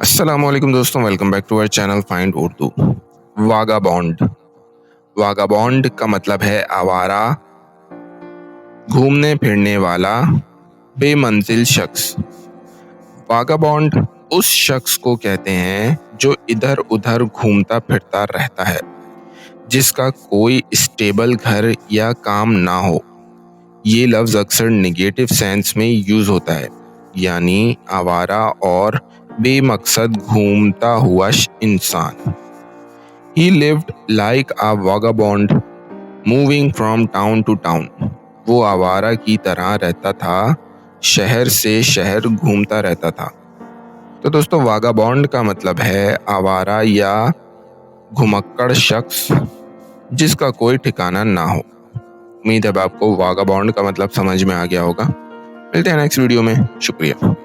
अस्सलामुअलैकुम दोस्तों, welcome back to our channel find Urdu. Vagabond. Vagabond का मतलब है आवारा, घूमने फिरने वाला, बेमंजिल शख्स। वागाबॉन्ड उस शख्स को कहते हैं जो इधर उधर घूमता फिरता रहता है, जिसका कोई स्टेबल घर या काम ना हो। ये लफ्ज अक्सर निगेटिव सेंस में यूज होता है, यानी आवारा और बेमकसद घूमता हुआ इंसान। He lived like a vagabond, moving from town to town. वो आवारा की तरह रहता था, शहर से शहर घूमता रहता था। तो दोस्तों, वागाबॉन्ड का मतलब है आवारा या घुमक्कड़ शख्स जिसका कोई ठिकाना ना हो। उम्मीद है आपको वागाबॉन्ड का मतलब समझ में आ गया होगा। मिलते हैं नेक्स्ट वीडियो में। शुक्रिया।